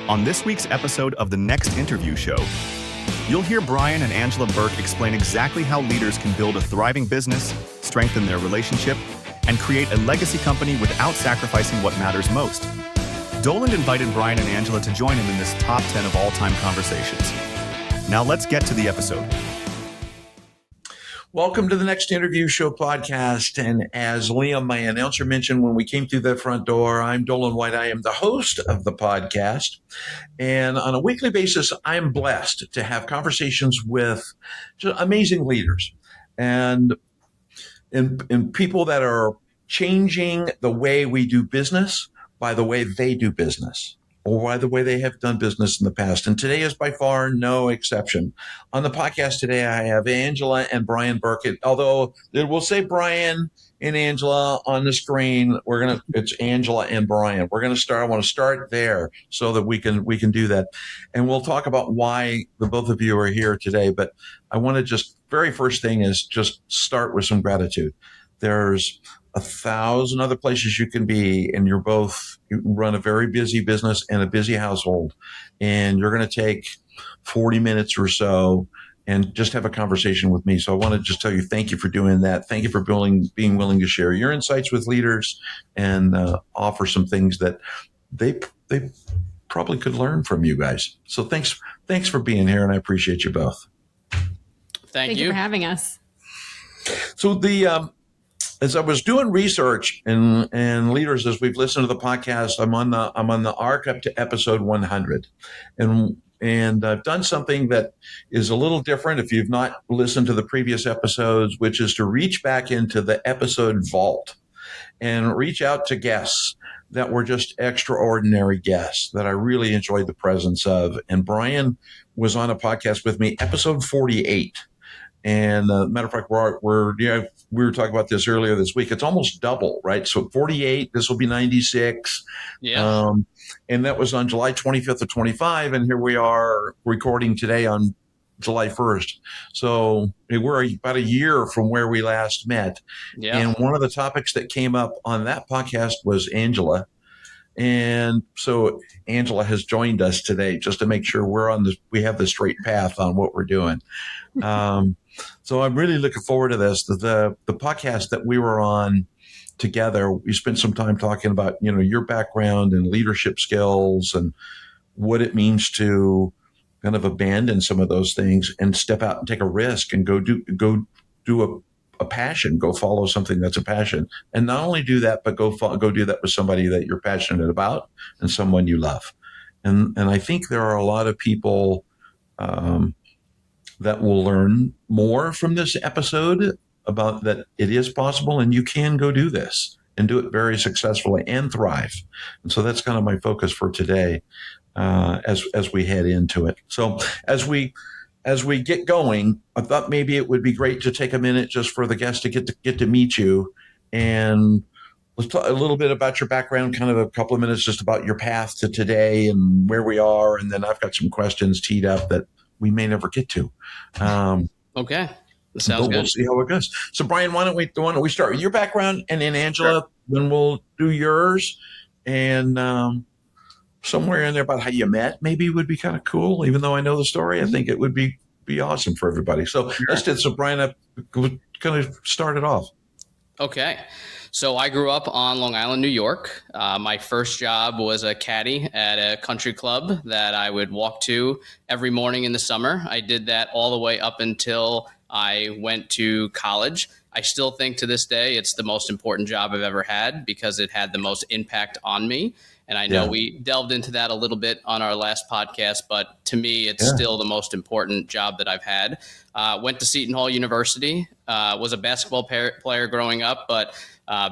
On this week's episode of The Next Interview Show, you'll hear Brian and Angela Burke explain exactly how leaders can build a thriving business, strengthen their relationship, and create a legacy company without sacrificing what matters most. Doland invited Brian and Angela to join him in this top 10 of all-time conversations. Now let's get to the episode. Welcome to the Next Interview Show podcast. And as Liam, my announcer, mentioned when we came through that front door, I'm Doland White. I am the host of the podcast. And on a weekly basis, I'm blessed to have conversations with just amazing leaders and people that are changing the way we do business by the way they do business, or by the way they have done business in the past. And today is by far no exception. On the podcast today, I have Angela and Brian Burke. Although it will say Brian and Angela on the screen, it's Angela and Brian. I want to start there so that we can do that. And we'll talk about why the both of you are here today. But I want to very first thing is just start with some gratitude. There's 1,000 other places you can be, and you run a very busy business and a busy household, and you're going to take 40 minutes or so and just have a conversation with me. So I want to just tell you, thank you for doing that. Thank you for being willing to share your insights with leaders and offer some things that they probably could learn from you guys. So thanks for being here, and I appreciate you both. Thank you for having us. So as I was doing research and leaders, as we've listened to the podcast, I'm on the arc up to episode 100, and I've done something that is a little different if you've not listened to the previous episodes, which is to reach back into the episode vault and reach out to guests that were just extraordinary guests that I really enjoyed the presence of. And Brian was on a podcast with me, episode 48. And matter of fact, we were talking about this earlier this week. It's almost double, right? So 48, this will be 96. Yeah. And that was on July 25th of 25. And here we are recording today on July 1st. So we're about a year from where we last met. Yeah. And one of the topics that came up on that podcast was Angela. And so Angela has joined us today just to make sure we have the straight path on what we're doing. So I'm really looking forward to this. The podcast that we were on together, we spent some time talking about, your background and leadership skills and what it means to kind of abandon some of those things and step out and take a risk and go do a passion, go follow something that's a passion. And not only do that, but go do that with somebody that you're passionate about and someone you love. And I think there are a lot of people that will learn more from this episode about that it is possible and you can go do this and do it very successfully and thrive. And so that's kind of my focus for today as we head into it. So as we get going, I thought maybe it would be great to take a minute just for the guests to get to meet you. And let's talk a little bit about your background, kind of a couple of minutes just about your path to today and where we are. And then I've got some questions teed up that we may never get to. Okay. That sounds good. We'll see how it goes. So Brian, why don't we start with your background, and then Angela, sure. Then we'll do yours, and somewhere in there about how you met maybe would be kind of cool. Even though I know the story, I think it would be awesome for everybody. So sure. Brian, kind of start it off. Okay. So I grew up on Long Island, New York. My first job was a caddy at a country club that I would walk to every morning in the summer. I did that all the way up until I went to college. I still think to this day it's the most important job I've ever had because it had the most impact on me. And I know we delved into that a little bit on our last podcast, but to me, it's still the most important job that I've had. Went to Seton Hall University, was a basketball player growing up, but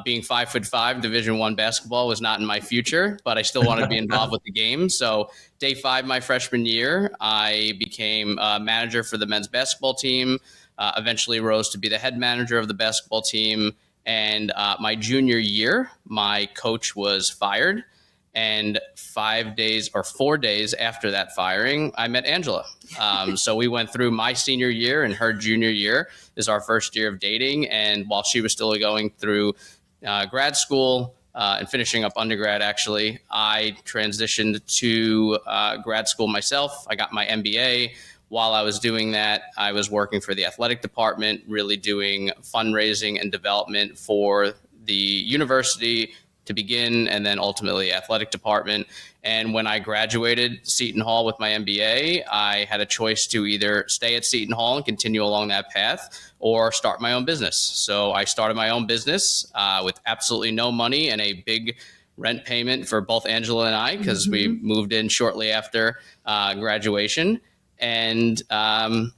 being 5'5", Division I basketball was not in my future, but I still wanted to be involved with the game. So day 5, my freshman year, I became a manager for the men's basketball team, eventually rose to be the head manager of the basketball team. And my junior year, my coach was fired. And 4 days after that firing, I met Angela. So we went through my senior year and her junior year is our first year of dating. And while she was still going through grad school, and finishing up undergrad, actually, I transitioned to grad school myself. I got my MBA. While I was doing that, I was working for the athletic department, really doing fundraising and development for the university to begin, and then ultimately athletic department. And when I graduated Seton Hall with my MBA, I had a choice to either stay at Seton Hall and continue along that path or start my own business. So I started my own business with absolutely no money and a big rent payment for both Angela and I, because we moved in shortly after graduation. And I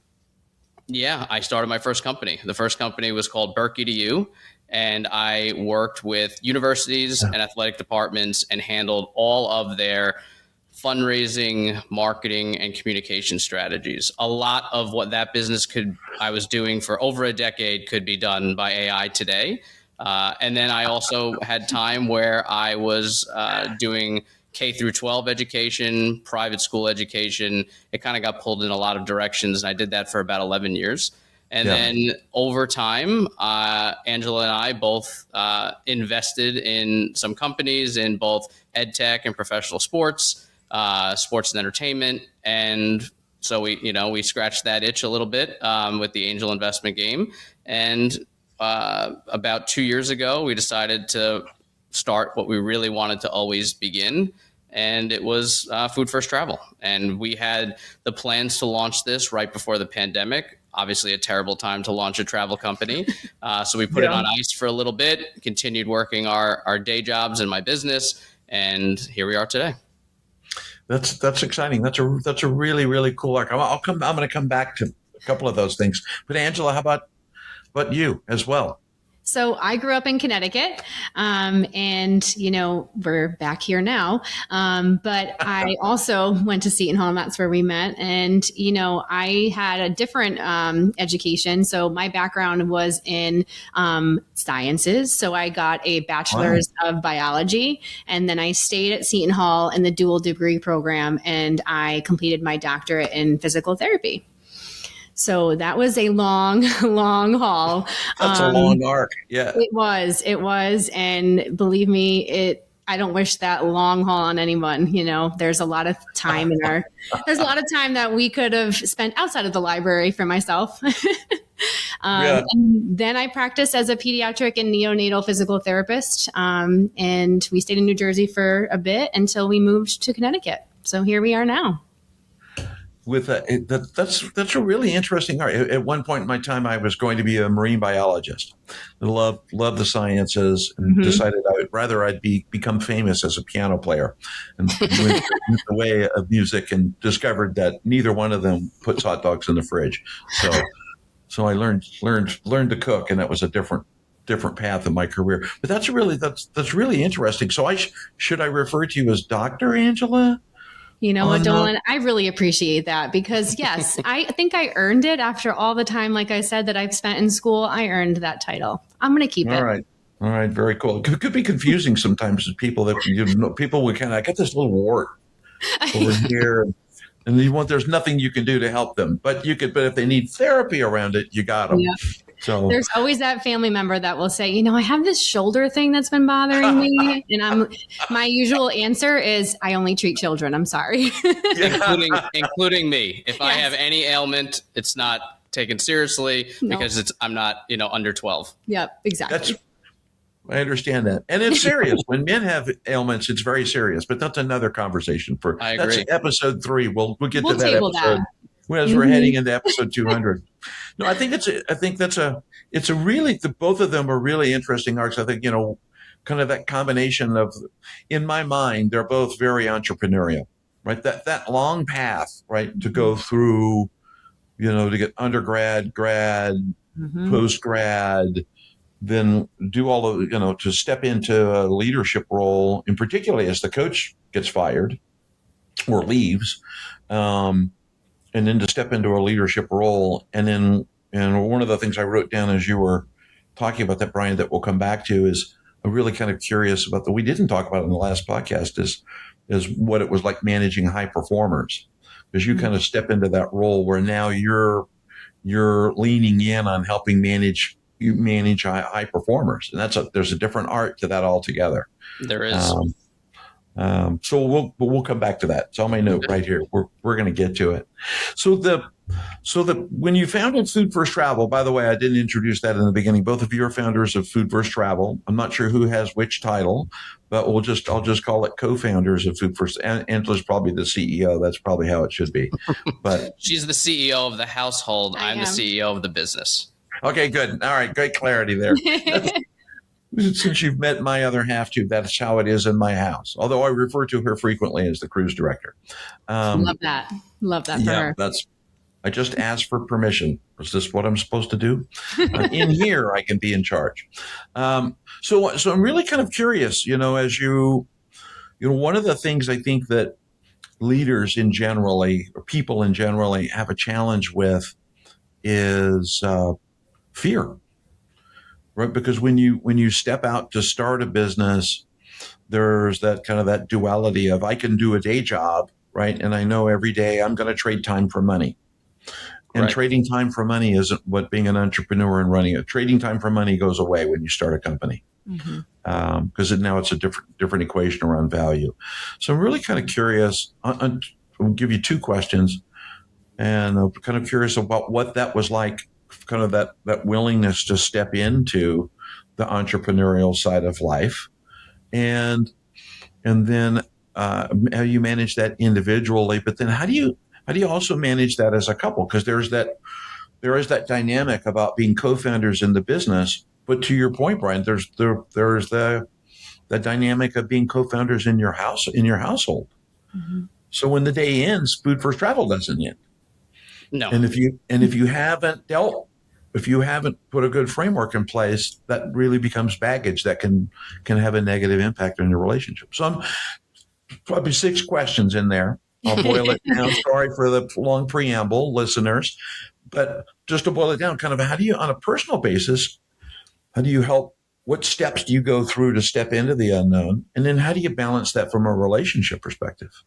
started my first company. The first company was called Burke EDU. And I worked with universities and athletic departments and handled all of their fundraising, marketing, and communication strategies. A lot of what that business I was doing for over a decade could be done by AI today. And then I also had time where I was doing K through 12 education, private school education. It kind of got pulled in a lot of directions, and I did that for about 11 years. And then over time, Angela and I both invested in some companies in both ed tech and professional sports, sports and entertainment. And so we scratched that itch a little bit with the angel investment game. And about 2 years ago, we decided to start what we really wanted to always begin. And it was Food First Travel. And we had the plans to launch this right before the pandemic. Obviously a terrible time to launch a travel company. So we put it on ice for a little bit, continued working our day jobs in my business, and here we are today. That's exciting. That's a really, really cool arc. I'm going to come back to a couple of those things. But Angela, how about you as well? So I grew up in Connecticut, and, we're back here now. But I also went to Seton Hall, and that's where we met. And, I had a different education. So my background was in sciences. So I got a bachelor's of biology, and then I stayed at Seton Hall in the dual degree program, and I completed my doctorate in physical therapy. So that was a long, long haul. That's a long arc. Yeah, it was. And believe me, I don't wish that long haul on anyone. There's a lot of time there's a lot of time that we could have spent outside of the library for myself. And then I practiced as a pediatric and neonatal physical therapist. And we stayed in New Jersey for a bit until we moved to Connecticut. So here we are now. That's a really interesting art. At one point in my time, I was going to be a marine biologist. I loved the sciences, and decided I'd become famous as a piano player, and went the way of music, and discovered that neither one of them puts hot dogs in the fridge. So I learned to cook, and that was a different path in my career. But that's really interesting. So should I refer to you as Dr. Angela? You know what, Doland? I really appreciate that, because yes, I think I earned it after all the time, like I said, that I've spent in school. I earned that title. I'm going to keep it. All right. Very cool. It could be confusing sometimes to people that people would I got this little wart over here, and there's nothing you can do to help them, but if they need therapy around it, you got them. Yeah. So there's always that family member that will say, I have this shoulder thing that's been bothering me. And my usual answer is, I only treat children. I'm sorry. including me. If I have any ailment, it's not taken seriously because I'm not, under 12. Yep, exactly. I understand that. And it's serious. When men have ailments, it's very serious, but that's another conversation I agree. That's episode 3. We'll get to that episode as we're heading into episode 200. No, I think it's a really, both of them are really interesting arcs. I think, kind of that combination of, in my mind, they're both very entrepreneurial, right? That long path, right? To go through, to get undergrad, grad, post-grad, then do all of, to step into a leadership role, and particularly as the coach gets fired or leaves, and then to step into a leadership role. And one of the things I wrote down as you were talking about that, Brian, that we'll come back to, is I'm really kind of curious about we didn't talk about in the last podcast is what it was like managing high performers, because you kind of step into that role where now you're leaning in on helping manage manage high performers, and there's a different art to that altogether. There is. So we'll come back to that. It's on my note right here. We're going to get to it. So when you founded Food First Travel, by the way, I didn't introduce that in the beginning. Both of you are founders of Food First Travel. I'm not sure who has which title, but I'll just call it co-founders of Food First. Angela's probably the CEO. That's probably how it should be. But she's the CEO of the household. I'm the CEO of the business. Okay, good. All right, great clarity there. Since you've met my other half too, that's how it is in my house. Although I refer to her frequently as the cruise director. Love that for her. I just asked for permission. Is this what I'm supposed to do? In here, I can be in charge. So I'm really kind of curious, as one of the things I think that leaders in generally, or people in generally, have a challenge with is fear. Right, because when you step out to start a business, there's that kind of that duality of I can do a day job, right? And I know every day I'm going to trade time for money. And right. Trading time for money isn't what being an entrepreneur and running it. Trading time for money goes away when you start a company, because now it's a different equation around value. So I'm really kind of curious. I'll give you two questions, and I'm kind of curious about what that was like. Kind of that willingness to step into the entrepreneurial side of life, and then how you manage that individually, but then how do you also manage that as a couple? Because there is that dynamic about being co-founders in the business, but to your point, Brian, there's the dynamic of being co-founders in your household. Mm-hmm. So when the day ends, Food First Travel doesn't end. No. And if you haven't put a good framework in place, that really becomes baggage that can have a negative impact on your relationship. So I'm probably 6 questions in there. I'll boil it down. Sorry for the long preamble, listeners, but just to boil it down, kind of how do you, on a personal basis, how do you help? What steps do you go through to step into the unknown? And then how do you balance that from a relationship perspective?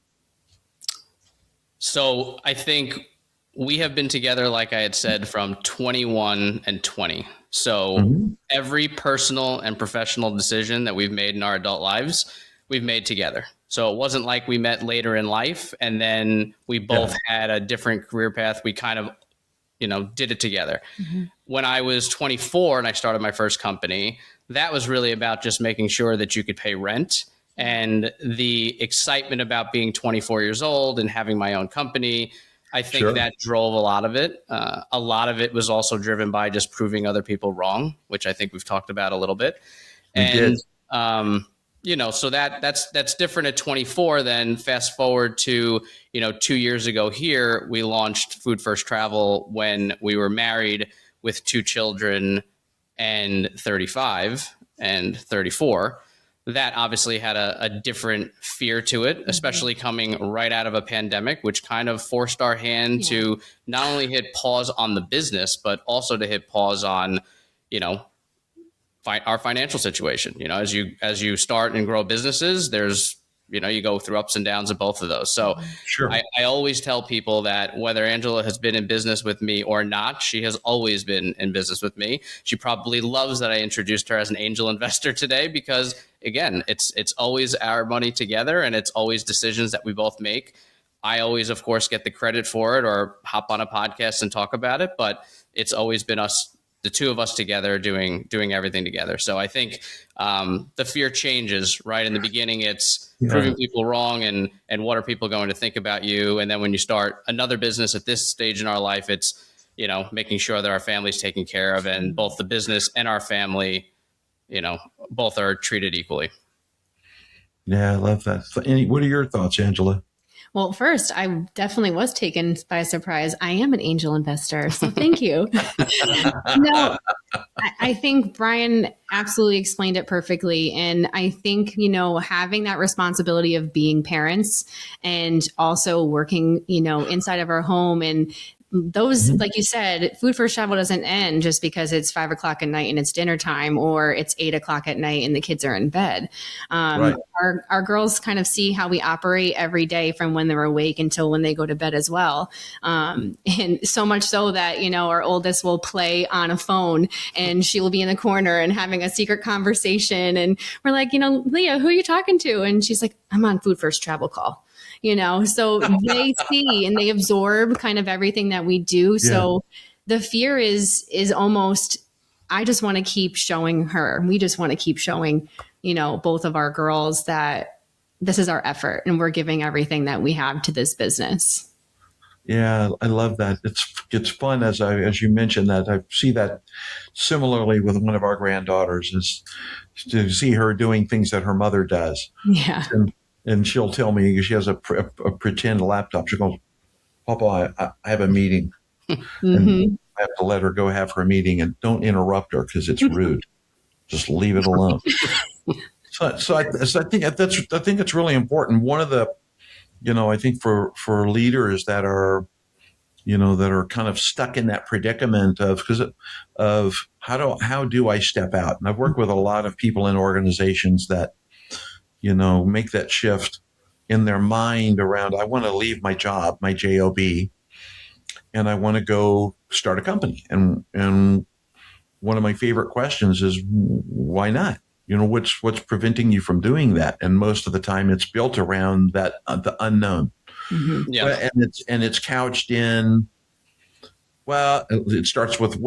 So I think we have been together, like I had said, from 21 and 20. So every personal and professional decision that we've made in our adult lives, we've made together. So it wasn't like we met later in life and then we both had a different career path. We kind of, did it together. Mm-hmm. When I was 24 and I started my first company, that was really about just making sure that you could pay rent. And the excitement about being 24 years old and having my own company, I think that drove a lot of it. A lot of it was also driven by just proving other people wrong, which I think we've talked about a little bit. And, so that's different at 24. Then fast forward to, 2 years ago here, we launched Food First Travel when we were married with 2 children and 35 and 34. That obviously had a different fear to it, especially coming right out of a pandemic, which kind of forced our hand to not only hit pause on the business, but also to hit pause on, our financial situation. As you start and grow businesses, there's, you go through ups and downs of both of those. So I always tell people that whether Angela has been in business with me or not, she has always been in business with me. She probably loves that I introduced her as an angel investor today because, again, it's always our money together and it's always decisions that we both make. I always, of course, get the credit for it or hop on a podcast and talk about it, but it's always been us, the two of us together doing everything together. So I think the fear changes, right? In the beginning, it's proving people wrong and what are people going to think about you? And then when you start another business at this stage in our life, it's, making sure that our family's taken care of and both the business and our family, both are treated equally. Yeah, I love that. So, what are your thoughts, Angela? Well, first, I definitely was taken by surprise. I am an angel investor, so thank you. No, I think Brian absolutely explained it perfectly. And I think, having that responsibility of being parents and also working, inside of our home and those, like you said, food first travel doesn't end just because it's 5 o'clock at night and it's dinner time, or it's 8 o'clock at night and the kids are in bed. Right. Our girls kind of see how we operate every day from when they're awake until when they go to bed as well. And so much so that, our oldest will play on a phone and she will be in the corner and having a secret conversation. And we're like, Leah, who are you talking to? And she's like, I'm on food first travel call. So they see and they absorb kind of everything that we do. Yeah. So the fear is almost, I just want to keep showing her. We just want to keep showing, both of our girls that this is our effort and we're giving everything that we have to this business. Yeah, I love that. It's fun as you mentioned that. I see that similarly with one of our granddaughters, is to see her doing things that her mother does. Yeah. And she'll tell me, she has a pretend laptop. She goes, Papa, I have a meeting. And I have to let her go have her meeting, and don't interrupt her because it's rude. Just leave it alone. So I think it's really important. One of the, I think for leaders that are, that are kind of stuck in that predicament of how do I step out? And I've worked with a lot of people in organizations that, make that shift in their mind around, I want to leave my job, my job, and I want to go start a company. And one of my favorite questions is, why not? What's preventing you from doing that? And most of the time it's built around that, the unknown. Mm-hmm. Yeah. And it's couched in, it starts with,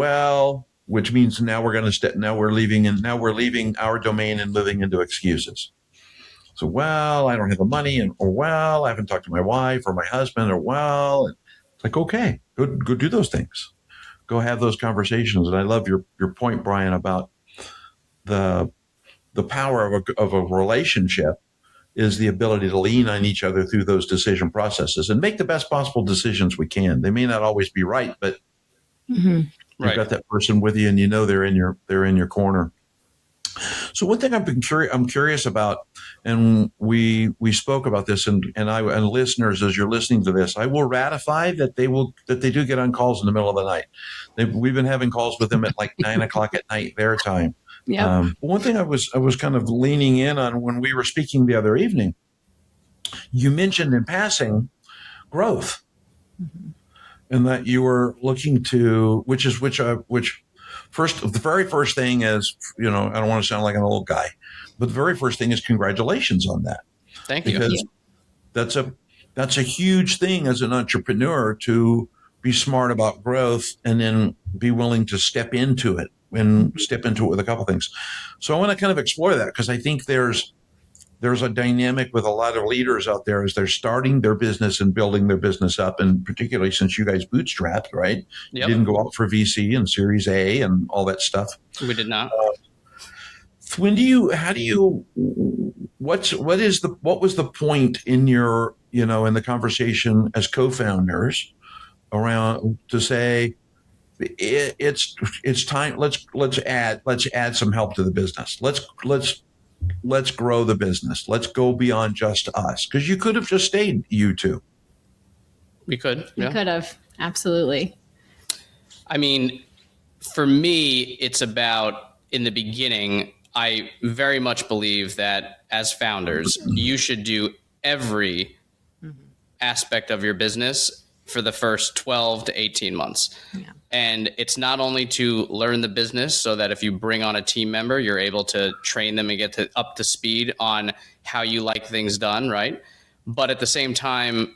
which means now we're going to now we're leaving our domain and living into excuses. So, I don't have the money, I haven't talked to my wife or my husband, it's like, okay, go do those things. Go have those conversations. And I love your point, Brian, about the power of a relationship is the ability to lean on each other through those decision processes and make the best possible decisions we can. They may not always be right, but you've got that person with you, and they're in your corner. So one thing I'm curious about, and we spoke about this, and listeners, as you're listening to this, I will ratify that they do get on calls in the middle of the night. We've been having calls with them at like 9:00 at night their time. Yeah. One thing I was kind of leaning in on when we were speaking the other evening, you mentioned in passing growth, and that you were looking to, the very first thing is, I don't want to sound like an old guy, but the very first thing is congratulations on that. Thank you. Because that's a huge thing as an entrepreneur, to be smart about growth and then be willing to step into it with a couple things. So I want to kind of explore that, because I think there's a dynamic with a lot of leaders out there as they're starting their business and building their business up. And particularly since you guys bootstrapped, right? Yep. You didn't go out for VC and Series A and all that stuff. We did not. What was the point in your, in the conversation as co-founders around to say, it's time, let's add some help to the business. Let's grow the business. Let's go beyond just us. Because you could have just stayed you two. We could. Yeah. We could have. Absolutely. I mean, for me, it's about, in the beginning, I very much believe that as founders, you should do every aspect of your business for the first 12 to 18 months. Yeah. And it's not only to learn the business so that if you bring on a team member, you're able to train them and get up to speed on how you like things done, right? But at the same time,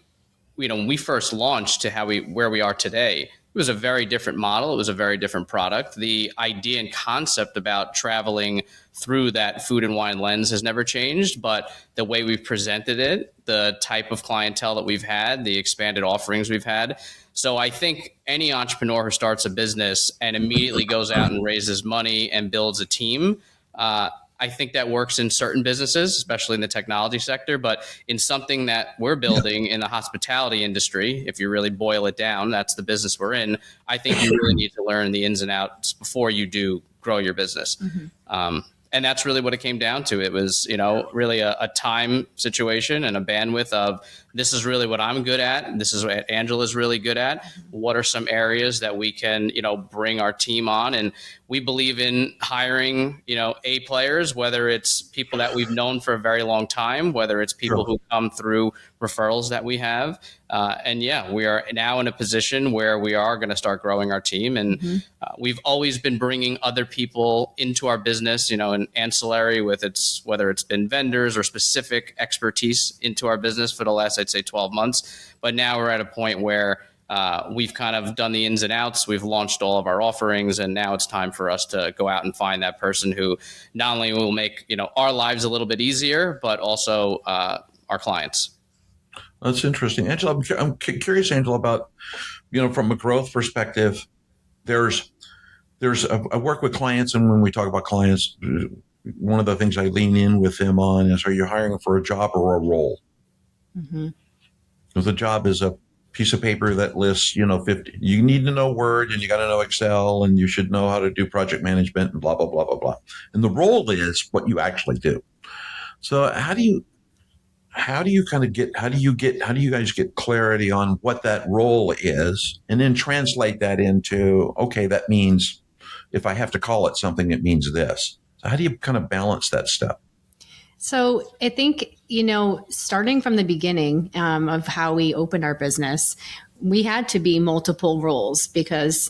when we first launched to where we are today, it was a very different model. It was a very different product. The idea and concept about traveling through that food and wine lens has never changed, but the way we've presented it, the type of clientele that we've had, the expanded offerings we've had. So I think any entrepreneur who starts a business and immediately goes out and raises money and builds a team, I think that works in certain businesses, especially in the technology sector, but in something that we're building in the hospitality industry, if you really boil it down, that's the business we're in. I think you really need to learn the ins and outs before you do grow your business. Mm-hmm. And that's really what it came down to. It was, really a time situation and a bandwidth of this is really what I'm good at. This is what Angela's really good at. What are some areas that we can, bring our team on? And we believe in hiring, A players, whether it's people that we've known for a very long time, whether it's people who come through referrals that we have. We are now in a position where we are going to start growing our team. And we've always been bringing other people into our business, in ancillary whether it's been vendors or specific expertise into our business for the last, I'd say 12 months. But now we're at a point where we've kind of done the ins and outs. We've launched all of our offerings, and now it's time for us to go out and find that person who not only will make, our lives a little bit easier, but also our clients. That's interesting. Angela, I'm curious, Angela, about, from a growth perspective, I work with clients, and when we talk about clients, one of the things I lean in with them on is, are you hiring for a job or a role? Mm-hmm. If the job is a piece of paper that lists, 50, you need to know Word and you got to know Excel and you should know how to do project management and blah, blah, blah, blah, blah. And the role is what you actually do. So how do you guys get clarity on what that role is and then translate that into, okay, that means if I have to call it something, it means this. So how do you kind of balance that stuff? So I think, starting from the beginning of how we opened our business, we had to be multiple roles because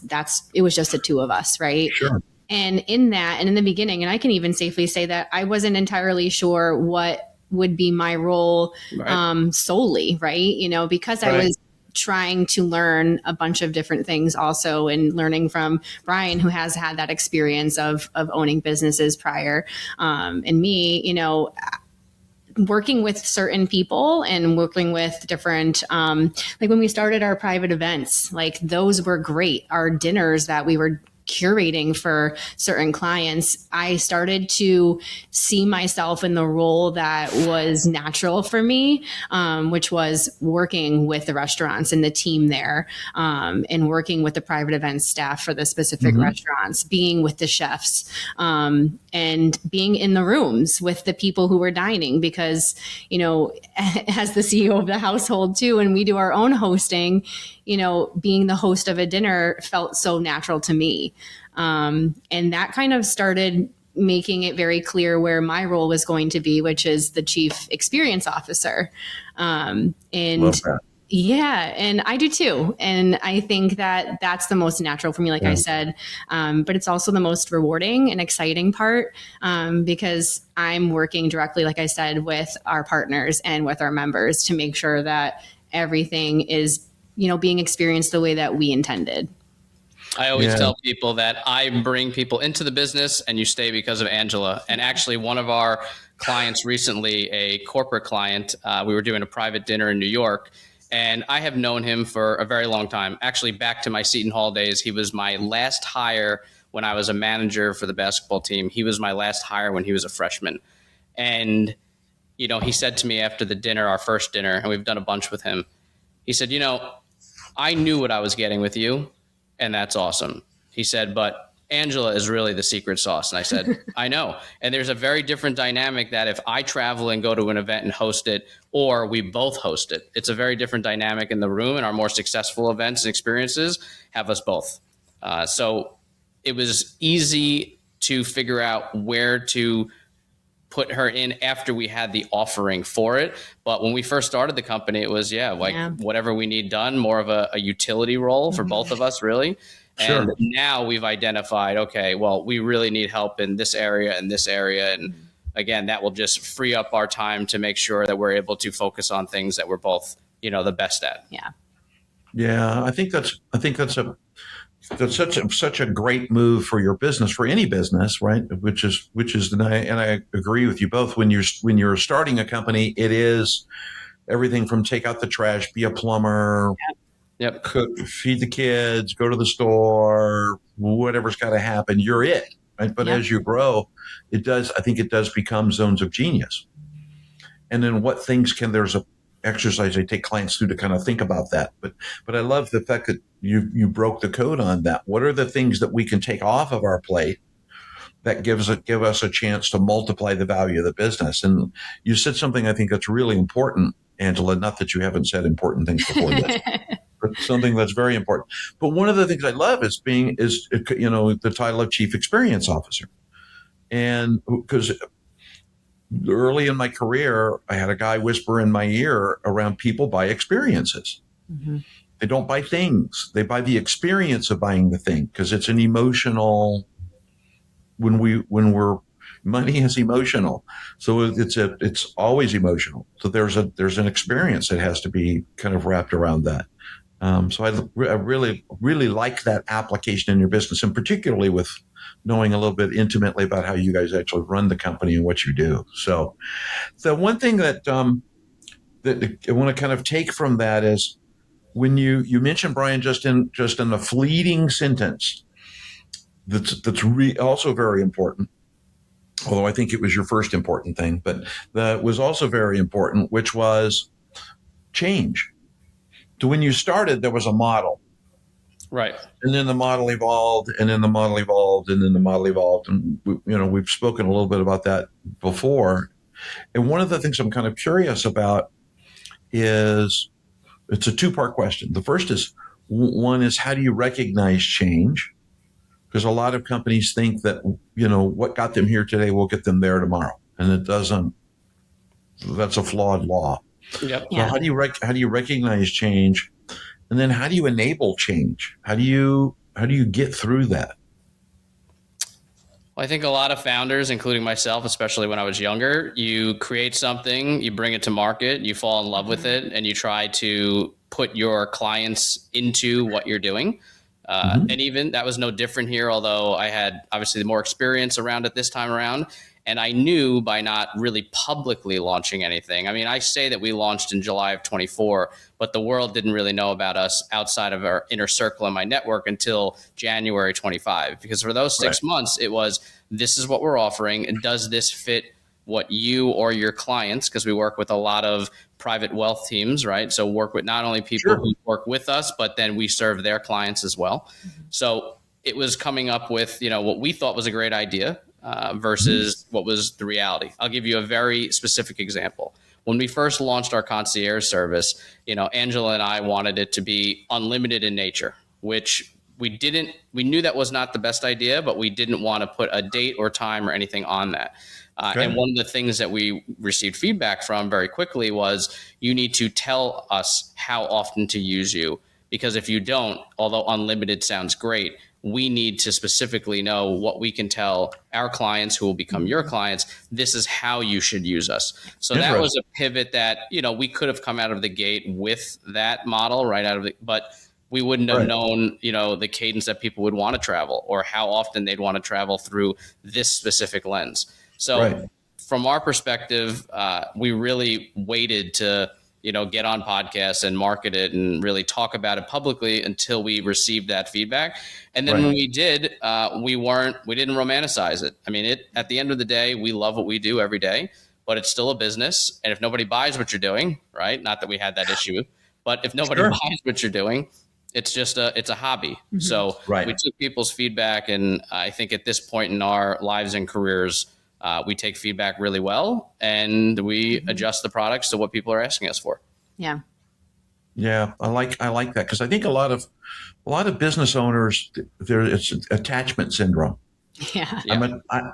it was just the two of us, right? Sure. And in the beginning, and I can even safely say that I wasn't entirely sure what would be my role solely, right? Because I was trying to learn a bunch of different things also, and learning from Brian, who has had that experience of owning businesses prior, and me, working with certain people and working with different, like when we started our private events, like those were great. Our dinners that we were curating for certain clients, I started to see myself in the role that was natural for me, which was working with the restaurants and the team there, and working with the private events staff for the specific restaurants, being with the chefs, and being in the rooms with the people who were dining, because, as the CEO of the household too, and we do our own hosting, being the host of a dinner felt so natural to me. And that kind of started making it very clear where my role was going to be, which is the chief experience officer. And yeah, and I do too. And I think that that's the most natural for me, like I said, but it's also the most rewarding and exciting part, because I'm working directly, like I said, with our partners and with our members to make sure that everything is being experienced the way that we intended. I always tell people that I bring people into the business and you stay because of Angela. And actually one of our clients recently, a corporate client, we were doing a private dinner in New York, and I have known him for a very long time. Actually, back to my Seton Hall days, he was my last hire when I was a manager for the basketball team. He was my last hire when he was a freshman. And, he said to me after the dinner, our first dinner, and we've done a bunch with him, he said, I knew what I was getting with you, and that's awesome. He said, but Angela is really the secret sauce. And I said, I know. And there's a very different dynamic that if I travel and go to an event and host it, or we both host it, it's a very different dynamic in the room, and our more successful events and experiences have us both. So it was easy to figure out where to put her in after we had the offering for it. But when we first started the company, it was, whatever we need done, more of a utility role for both of us, really. Sure. And now we've identified, okay, well, we really need help in this area and this area. And again, that will just free up our time to make sure that we're able to focus on things that we're both, the best at. Yeah. Yeah. I think that's such a great move for your business, for any business, right? Which is, and I agree with you both. When you're starting a company, it is everything from take out the trash, be a plumber, cook, feed the kids, go to the store, whatever's got to happen. You're it, right? But as you grow, I think it does become zones of genius. And then what things there's a exercise I take clients through to kind of think about that. But I love the fact that you broke the code on that. What are the things that we can take off of our plate that give us a chance to multiply the value of the business? And you said something I think that's really important. Angela. Not that you haven't said important things before this, but something that's very important. But one of the things I love is the title of Chief Experience Officer. And because early in my career, I had a guy whisper in my ear around people buy experiences. Mm-hmm. They don't buy things. They buy the experience of buying the thing because it's an emotional. Money is emotional, so it's always emotional. So there's an experience that has to be kind of wrapped around that. So I really like that application in your business, and particularly with knowing a little bit intimately about how you guys actually run the company and what you do. So the one thing that I want to kind of take from that is when you mentioned, Brian, just in a fleeting sentence, that's also very important. Although I think it was your first important thing, but that was also very important, which was change. So when you started, there was a model. Right. And then the model evolved, and then the model evolved, and then the model evolved. And we've spoken a little bit about that before. And one of the things I'm kind of curious about is it's a two-part question. The first is, one is, how do you recognize change? Because a lot of companies think that, what got them here today will get them there tomorrow. And it doesn't. That's a flawed law. Yep. So how do you recognize change? And then how do you enable change? How do you get through that? Well, I think a lot of founders, including myself, especially when I was younger, you create something, you bring it to market, you fall in love with it, and you try to put your clients into what you're doing. And even that was no different here, although I had obviously more experience around it this time around. And I knew by not really publicly launching anything. I mean, I say that we launched in July of 24, but the world didn't really know about us outside of our inner circle and my network until January 25. Because for those 6 months, it was, this is what we're offering. And does this fit what you or your clients, because we work with a lot of private wealth teams, right? So work with not only people who work with us, but then we serve their clients as well. So it was coming up with, what we thought was a great idea versus what was the reality. I'll give you a very specific example. When we first launched our concierge service, Angela and I wanted it to be unlimited in nature, which we knew that was not the best idea, but we didn't want to put a date or time or anything on that. And one of the things that we received feedback from very quickly was, you need to tell us how often to use you, because if you don't, although unlimited sounds great, we need to specifically know what we can tell our clients who will become your clients. This is how you should use us. So that was a pivot that, we could have come out of the gate with that model but we wouldn't have known, the cadence that people would want to travel or how often they'd want to travel through this specific lens. So from our perspective, we really waited to, get on podcasts and market it and really talk about it publicly until we received that feedback. And then when we did, we didn't romanticize it. I mean, at the end of the day, we love what we do every day, but it's still a business. And if nobody buys what you're doing, right? Not that we had that issue, but if nobody buys what you're doing, it's just it's a hobby. Mm-hmm. So we took people's feedback. And I think at this point in our lives and careers, we take feedback really well, and we adjust the products to what people are asking us for. Yeah. Yeah. I like that, because I think a lot of business owners, it's attachment syndrome. Yeah.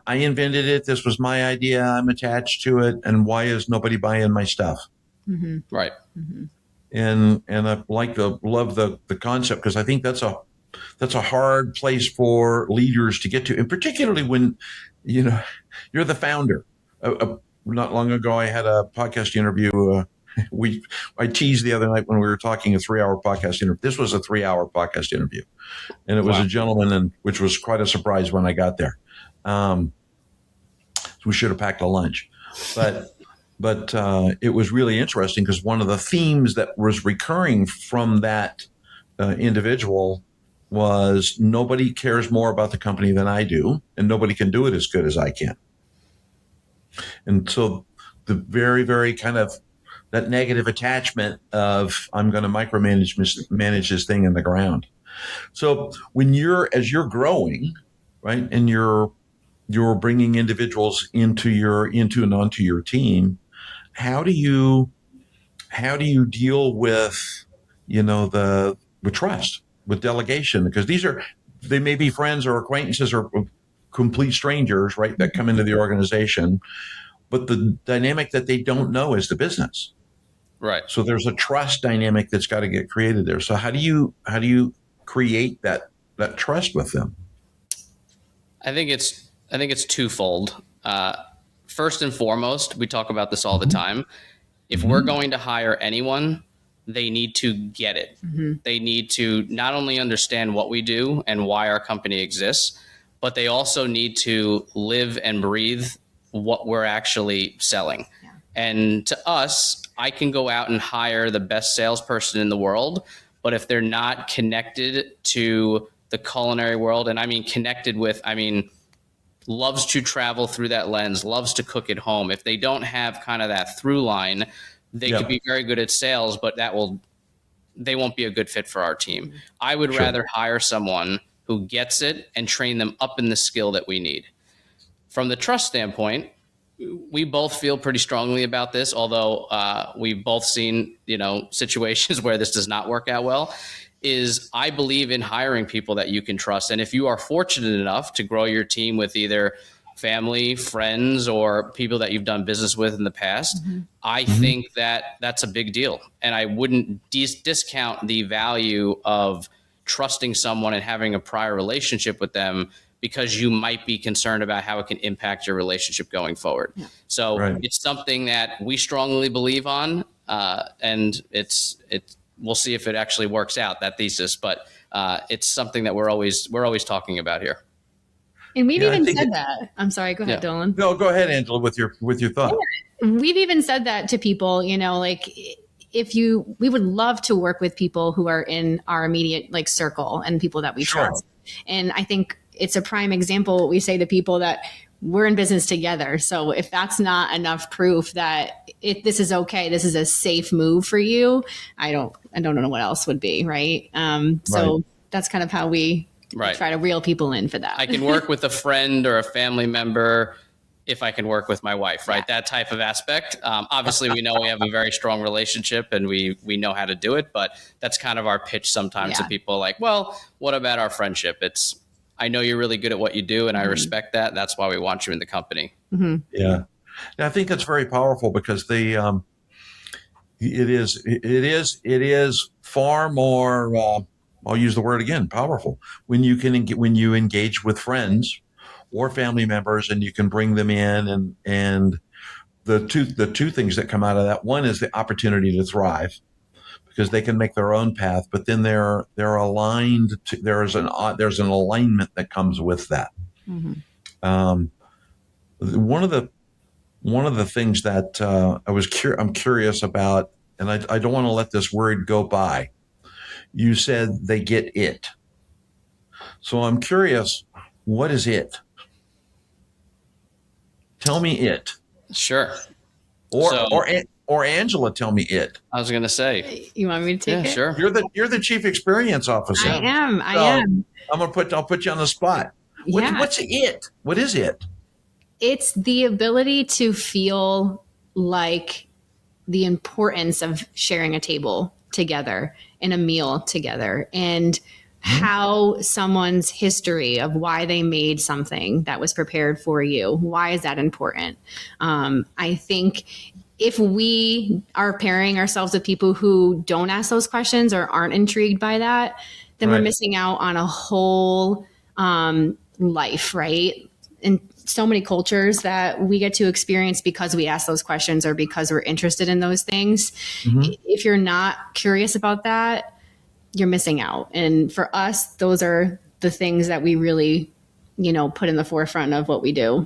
I invented it. This was my idea. I'm attached to it. And why is nobody buying my stuff? Mm-hmm. Right. Mm-hmm. And I love the concept, because I think that's a hard place for leaders to get to, and particularly when, you're the founder. Not long ago, I had a podcast interview. I teased the other night when we were talking a 3-hour podcast interview. This was a 3-hour podcast interview, and it was a gentleman, which was quite a surprise when I got there. So we should have packed a lunch, but it was really interesting, because one of the themes that was recurring from that individual was, nobody cares more about the company than I do, and nobody can do it as good as I can. And so the very, very kind of that negative attachment of, I'm going to manage this thing in the ground. So as you're growing, right, and you're bringing individuals into and onto your team, how do you how do you deal with, with trust, with delegation? Because they may be friends or acquaintances or complete strangers, right, that come into the organization, but the dynamic that they don't know is the business. Right. So there's a trust dynamic that's got to get created there. So how do you create that trust with them? I think it's twofold. First and foremost, we talk about this all the time. If we're going to hire anyone, they need to get it. They need to not only understand what we do and why our company exists, but they also need to live and breathe what we're actually selling. Yeah. And to us, I can go out and hire the best salesperson in the world, but if they're not connected to the culinary world, and I mean connected with, loves to travel through that lens, loves to cook at home. If they don't have kind of that through line, they could be very good at sales, but they won't be a good fit for our team. I would rather hire someone who gets it and train them up in the skill that we need. From the trust standpoint, we both feel pretty strongly about this, although we've both seen, situations where this does not work out well. Is I believe in hiring people that you can trust. And if you are fortunate enough to grow your team with either family, friends, or people that you've done business with in the past, I think that that's a big deal. And I wouldn't discount the value of trusting someone and having a prior relationship with them, because you might be concerned about how it can impact your relationship going forward. Yeah. So it's something that we strongly believe on, and we'll see if it actually works out, that thesis, but it's something that we're always talking about here. And we've even said that. I'm sorry, go ahead, Doland. No, go ahead, Angela, with your thought. Yeah. We've even said that to people, we would love to work with people who are in our immediate circle and people that we trust. And I think it's a prime example. What we say to people that we're in business together. So if that's not enough proof that this is okay, this is a safe move for you, I don't know what else would be. Right. So that's kind of how we try to reel people in for that. I can work with a friend or a family member if I can work with my wife, right? Yeah. That type of aspect. Obviously, we know we have a very strong relationship and we know how to do it, but that's kind of our pitch sometimes to people like, well, what about our friendship? I know you're really good at what you do and I respect that. That's why we want you in the company. Yeah. And I think that's very powerful because it is far more, I'll use the word again, powerful when you engage with friends or family members and you can bring them in and the two things that come out of that. One is the opportunity to thrive because they can make their own path, but then they're aligned to, there's an alignment that comes with that. One of the things that I'm curious about, and I don't want to let this word go by. You said they get it. So I'm curious, what is it? Tell me it. Sure. Or Angela, tell me it. I was going to say. You want me to take it? Sure. You're the chief experience officer. I am. I'll put you on the spot. What's it? What is it? It's the ability to feel like the importance of sharing a table together and a meal together, and how someone's history of why they made something that was prepared for you. Why is that important? I think if we are pairing ourselves with people who don't ask those questions or aren't intrigued by that, then we're missing out on a whole life, right? In so many cultures that we get to experience because we ask those questions or because we're interested in those things. If you're not curious about that, you're missing out. And for us, those are the things that we really, put in the forefront of what we do.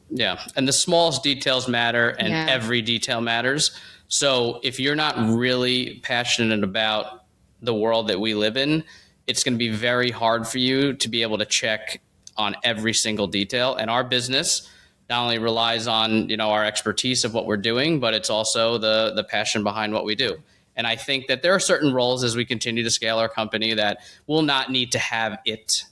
Yeah. And the smallest details matter and every detail matters. So if you're not really passionate about the world that we live in, it's going to be very hard for you to be able to check on every single detail. And our business not only relies on, our expertise of what we're doing, but it's also the passion behind what we do. And I think that there are certain roles as we continue to scale our company that will not need to have it.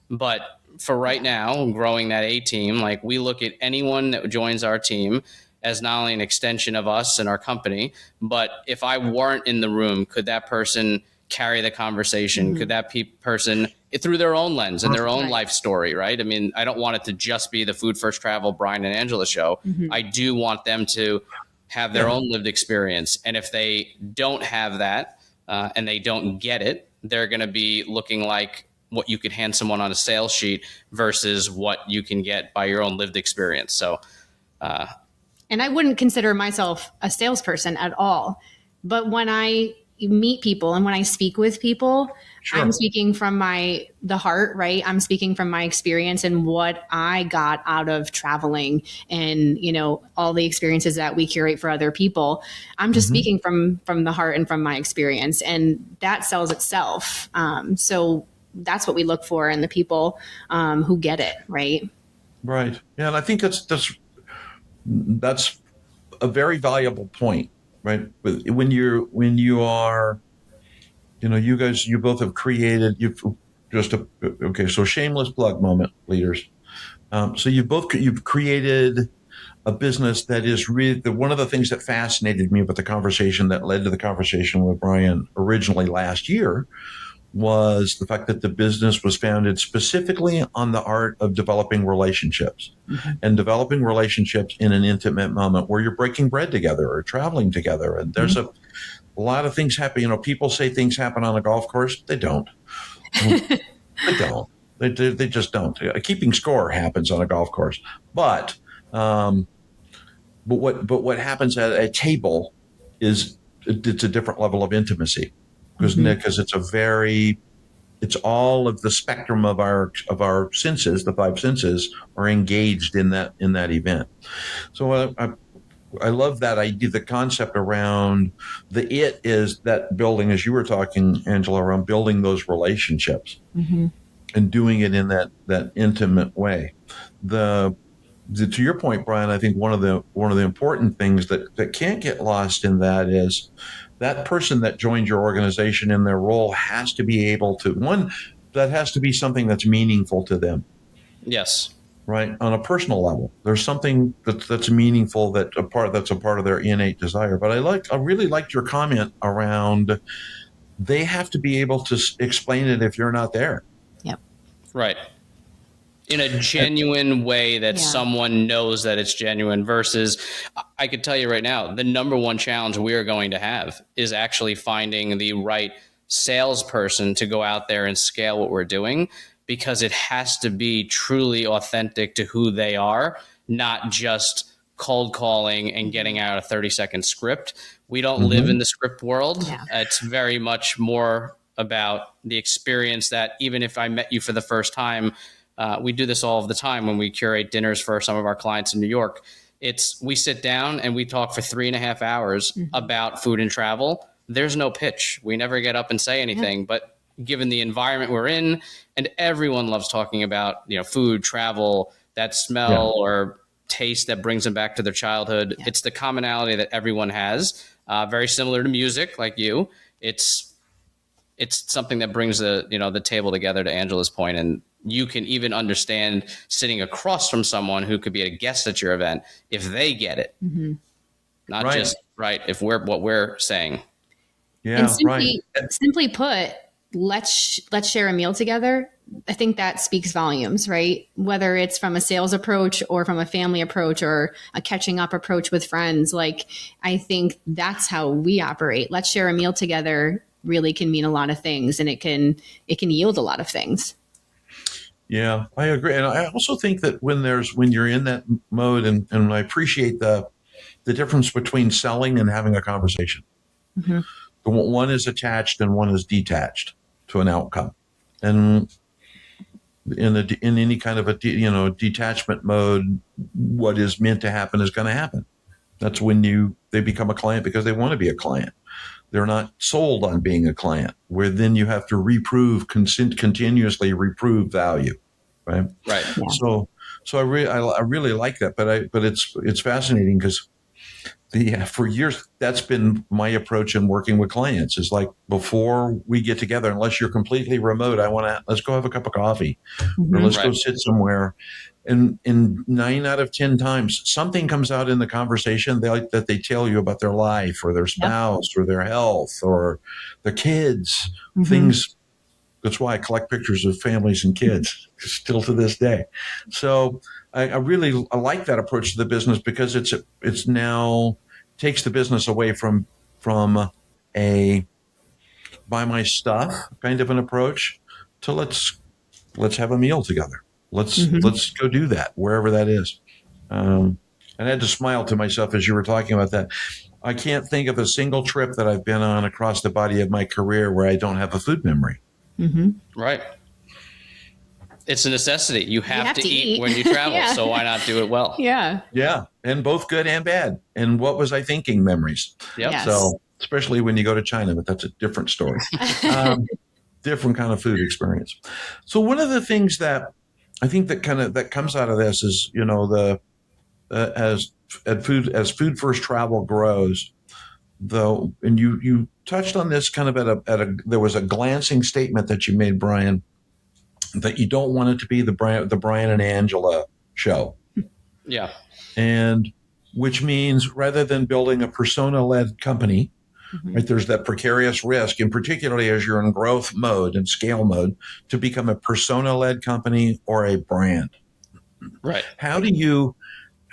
But for right now, growing that A team, we look at anyone that joins our team as not only an extension of us and our company, but if I weren't in the room, could that person carry the conversation? Could that person, through their own lens and their own life story, right? I mean, I don't want it to just be the Food First Travel Brian and Angela show. I do want them to have their own lived experience. And if they don't have that and they don't get it, they're going to be looking like what you could hand someone on a sales sheet versus what you can get by your own lived experience. So, and I wouldn't consider myself a salesperson at all. But when I meet people and when I speak with people, I'm speaking from the heart, right? I'm speaking from my experience and what I got out of traveling and, all the experiences that we curate for other people. I'm just speaking from the heart and from my experience, and that sells itself. So that's what we look for in the people who get it, right? Right. Yeah, and I think that's a very valuable point. Right. When you are, you both have created, so shameless plug moment, leaders. So you've created a business that is really one of the things that fascinated me about the conversation that led to the conversation with Brian originally last year was the fact that the business was founded specifically on the art of developing relationships and developing relationships in an intimate moment where you're breaking bread together or traveling together. And there's a lot of things happen. People say things happen on a golf course. They don't. They don't. They just don't. Keeping score happens on a golf course. But what happens at a table is it's a different level of intimacy. Because it's all of the spectrum of our senses, the five senses, are engaged in that event. So I love that idea, the concept around it is that building, as you were talking, Angela, around building those relationships and doing it in that intimate way. To your point, Brian, I think one of the important things that can't get lost in that is that person that joins your organization in their role has to be able to, that has to be something that's meaningful to them. Yes. Right. On a personal level, there's something that's meaningful that's a part of their innate desire. But I really liked your comment around they have to be able to explain it if you're not there. Yep. Right. In a genuine way that someone knows that it's genuine versus I could tell you right now, the number one challenge we are going to have is actually finding the right salesperson to go out there and scale what we're doing, because it has to be truly authentic to who they are, not just cold calling and getting out a 30-second script. We don't live in the script world. Yeah. It's very much more about the experience that even if I met you for the first time, we do this all of the time when we curate dinners for some of our clients in New York. We sit down and we talk for 3.5 hours about food and travel. There's no pitch. We never get up and say anything, but given the environment we're in, and everyone loves talking about, food, travel, that smell or taste that brings them back to their childhood. Yeah. It's the commonality that everyone has, very similar to music like you. It's something that brings the table together, to Angela's point, and you can even understand sitting across from someone who could be a guest at your event if they get it, not just if what we're saying. Yeah, and simply put, let's share a meal together. I think that speaks volumes, right? Whether it's from a sales approach or from a family approach or a catching up approach with friends, I think that's how we operate. Let's share a meal together really can mean a lot of things, and it can yield a lot of things. Yeah, I agree. And I also think that when you're in that mode, and I appreciate the difference between selling and having a conversation. One is attached and one is detached to an outcome. And in any kind of a detachment mode, what is meant to happen is going to happen. That's when they become a client because they want to be a client. They're not sold on being a client, where then you have to continuously reprove value, right? Right. Yeah. So I really like that, but it's fascinating because For years, that's been my approach in working with clients is like, before we get together, unless you're completely remote, let's go have a cup of coffee or let's go sit somewhere. And in 9 out of 10 times, something comes out in the conversation that they tell you about their life or their spouse or their health or their kids, things. That's why I collect pictures of families and kids still to this day. So I like that approach to the business because it's now takes the business away from a buy my stuff kind of an approach to let's have a meal together. Let's go do that wherever that is. And I had to smile to myself as you were talking about that. I can't think of a single trip that I've been on across the body of my career where I don't have a food memory. Right. It's a necessity. You have to eat when you travel. So why not do it well? Yeah. And both good and bad. And what was I thinking memories? Yep. Yes. So especially when you go to China, but that's a different story. Different kind of food experience. So one of the things that I think that comes out of this is, as food first travel grows, though, and you touched on this kind of there was a glancing statement that you made, Brian, that you don't want it to be the Brian and Angela show. Yeah. And which means rather than building a persona-led company, right, there's that precarious risk, and particularly as you're in growth mode and scale mode, to become a persona-led company or a brand. Right. How do you,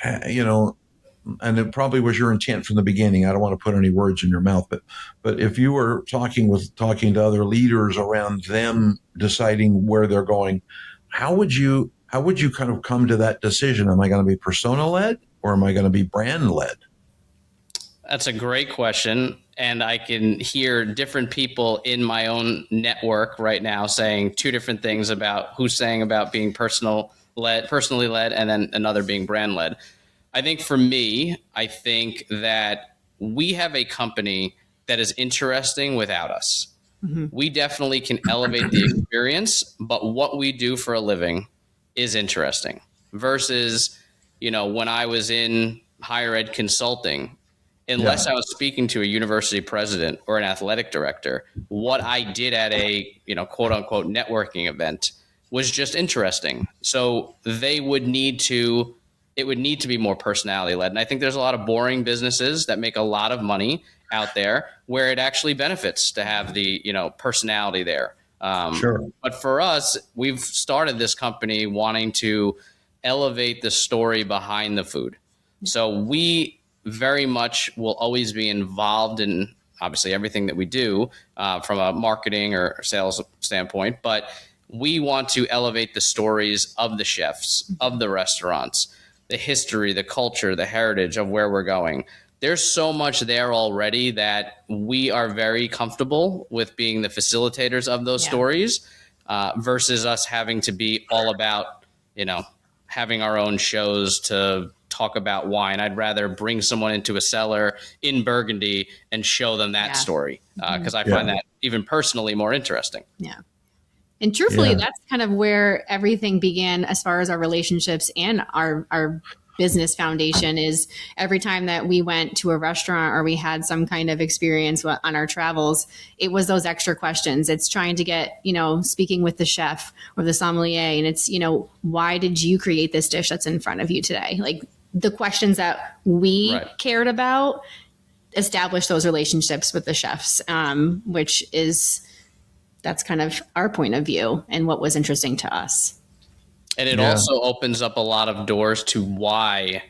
and it probably was your intent from the beginning. I don't want to put any words in your mouth, but if you were talking to other leaders around them deciding where they're going, how would you kind of come to that decision? Am I going to be persona led or am I going to be brand led? That's a great question. And I can hear different people in my own network right now saying two different things about who's saying about being personally led, and then another being brand led. I think for me, I think that we have a company that is interesting without us. We definitely can elevate the experience, but what we do for a living is interesting versus, when I was in higher ed consulting, unless I was speaking to a university president or an athletic director, what I did at a, quote unquote networking event was just interesting. So it would need to be more personality led. And I think there's a lot of boring businesses that make a lot of money out there where it actually benefits to have the, personality there. Sure. But for us, we've started this company wanting to elevate the story behind the food. So we very much will always be involved in obviously everything that we do from a marketing or sales standpoint, but we want to elevate the stories of the chefs, of the restaurants, the history, the culture, the heritage of where we're going. There's so much there already that we are very comfortable with being the facilitators of those stories versus us having to be all about, having our own shows to talk about wine. I'd rather bring someone into a cellar in Burgundy and show them that story because I find that even personally more interesting. Yeah. And truthfully, that's kind of where everything began as far as our relationships and our business foundation is every time that we went to a restaurant or we had some kind of experience on our travels, it was those extra questions. It's trying to get, speaking with the chef or the sommelier, and it's, why did you create this dish that's in front of you today? Like the questions that we cared about, establish those relationships with the chefs, that's kind of our point of view and what was interesting to us. And it also opens up a lot of doors to why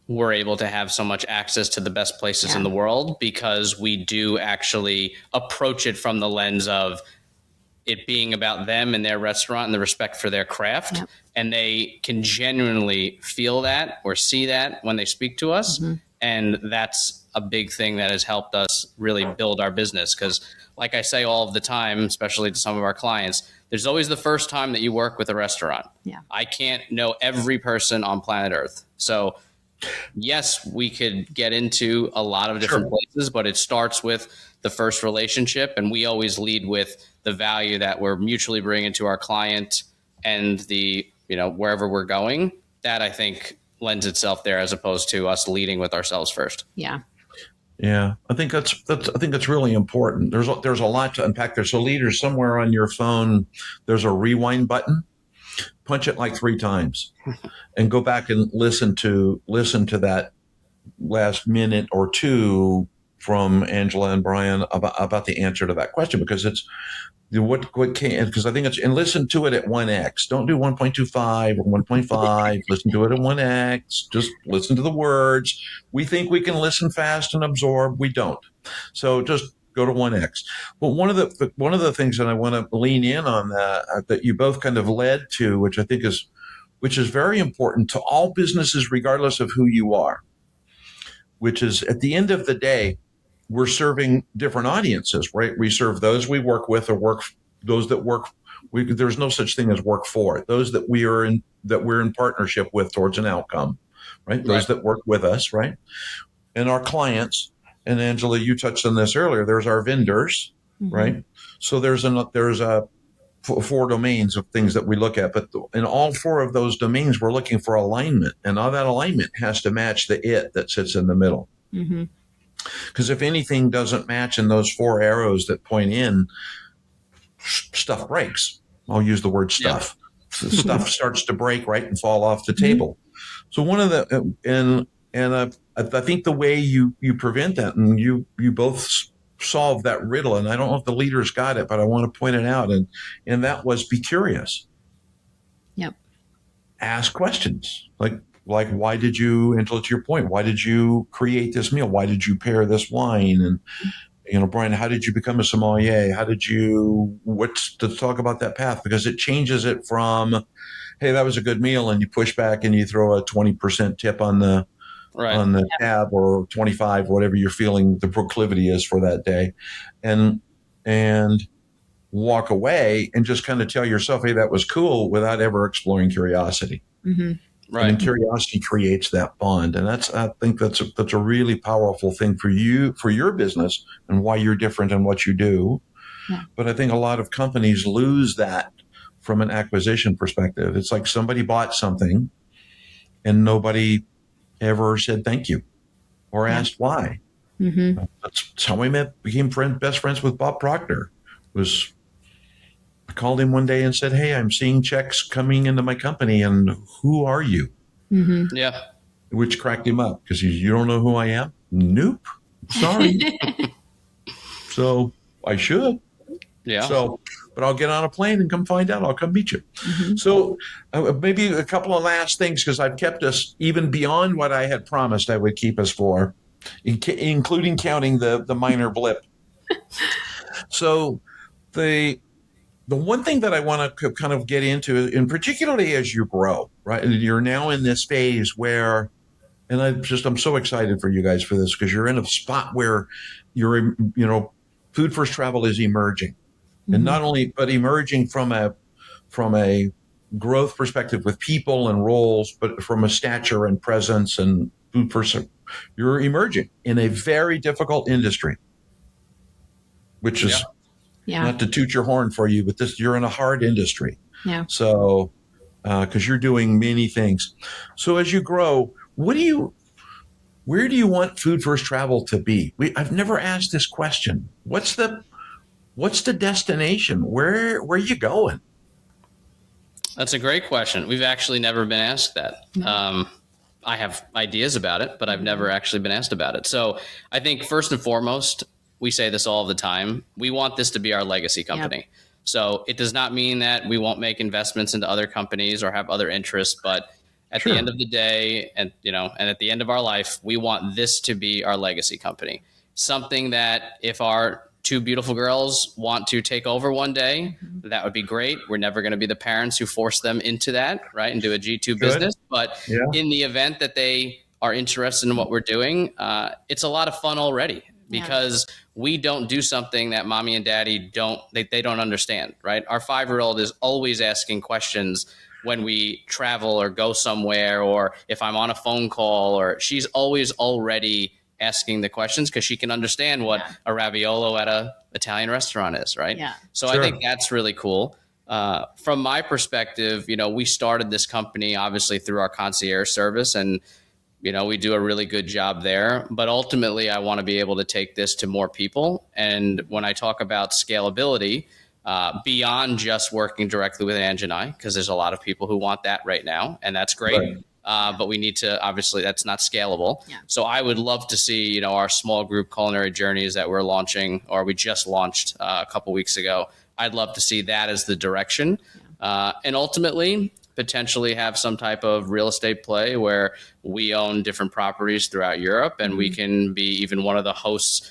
we're able to have so much access to the best places in the world, because we do actually approach it from the lens of it being about them and their restaurant and the respect for their craft. Yep. And they can genuinely feel that or see that when they speak to us. Mm-hmm. And that's a big thing that has helped us really build our business. Because like I say all of the time, especially to some of our clients, there's always the first time that you work with a restaurant. Yeah. I can't know every person on planet Earth. So yes, we could get into a lot of different places, but it starts with the first relationship. And we always lead with the value that we're mutually bringing to our client and the, wherever we're going. That I think lends itself there as opposed to us leading with ourselves first. Yeah. Yeah, I think that's really important. There's a lot to unpack there. So leaders, somewhere on your phone, there's a rewind button. Punch it like 3 times, and go back and listen to that last minute or two from Angela and Brian about the answer to that question, because it's what can, because I think it's, and listen to it at 1x. Don't do 1.25 or 1.5. Listen to it at 1x. Just listen to the words. We think we can listen fast and absorb. We don't. So just go to 1x. But one of the things that I want to lean in on that you both kind of led to, which I think is very important to all businesses, regardless of who you are, which is, at the end of the day, we're serving different audiences, right? We serve those we work with, or those that work. There's no such thing as work for. Those that we're in partnership with towards an outcome, right? Those that work with us, right? And our clients. And Angela, you touched on this earlier. There's our vendors, right? So there's 4 domains of things that we look at, but in all 4 of those domains, we're looking for alignment, and all that alignment has to match the it that sits in the middle. Because if anything doesn't match in those 4 arrows that point in, stuff breaks. I'll use the word stuff. Yep. Stuff starts to break, right, and fall off the table. So one of the I think the way you prevent that, and you both solve that riddle, and I don't know if the leaders got it, but I want to point it out, and that was, be curious. Yep. Ask questions like why did you, Angela, to your point, why did you create this meal? Why did you pair this wine? And Brian, how did you become a sommelier? Let's talk about that path, because it changes it from, hey, that was a good meal, and you push back and you throw a 20% tip on the tab, or 25, whatever you're feeling the proclivity is for that day, and walk away and just kind of tell yourself, hey, that was cool, without ever exploring curiosity. Right. And curiosity creates that bond. And I think that's a really powerful thing for you, for your business, and why you're different in what you do. Yeah. But I think a lot of companies lose that from an acquisition perspective. It's like somebody bought something and nobody ever said thank you or asked why. That's how we became best friends with Bob Proctor. I called him one day and said, hey, I'm seeing checks coming into my company, and who are you? Yeah. Which cracked him up, because you don't know who I am? Nope. Sorry. So I should. Yeah. So, but I'll get on a plane and come find out. I'll come meet you. So maybe a couple of last things, because I've kept us even beyond what I had promised I would keep us for, including counting the minor blip. So the one thing that I want to kind of get into, and particularly as you grow, right? And you're now in this phase where, and I'm so excited for you guys for this, because you're in a spot where you're, Food First Travel is emerging. And not only, but emerging from a growth perspective with people and roles, but from a stature and presence and Food First, you're emerging in a very difficult industry, which is not to toot your horn for you, but you're in a hard industry. Yeah. So, because you're doing many things. So as you grow, where do you want Food First Travel to be? I've never asked this question. What's the destination? Where are you going? That's a great question. We've actually never been asked that. I have ideas about it, but I've never actually been asked about it. So I think first and foremost, we say this all the time, we want this to be our legacy company. Yep. So it does not mean that we won't make investments into other companies or have other interests, but at the end of the day, and at the end of our life, we want this to be our legacy company. Something that if our 2 beautiful girls want to take over one day, that would be great. We're never going to be the parents who force them into that, right, and do a G2 business. But in the event that they are interested in what we're doing, it's a lot of fun already, because we don't do something that mommy and daddy don't understand, right? Our 5-year-old is always asking questions when we travel or go somewhere, or if I'm on a phone call, or she's always already asking the questions, because she can understand what a raviolo at a Italian restaurant is, right? Yeah. So I think that's really cool. From my perspective, we started this company obviously through our concierge service, and we do a really good job there. But ultimately, I want to be able to take this to more people. And when I talk about scalability, beyond just working directly with Ange and I, because there's a lot of people who want that right now, and that's great. Right. But we need to, obviously, that's not scalable. Yeah. So I would love to see, our small group culinary journeys that we're launching, or we just launched a couple weeks ago. I'd love to see that as the direction. And ultimately, potentially have some type of real estate play where we own different properties throughout Europe, and we can be even one of the hosts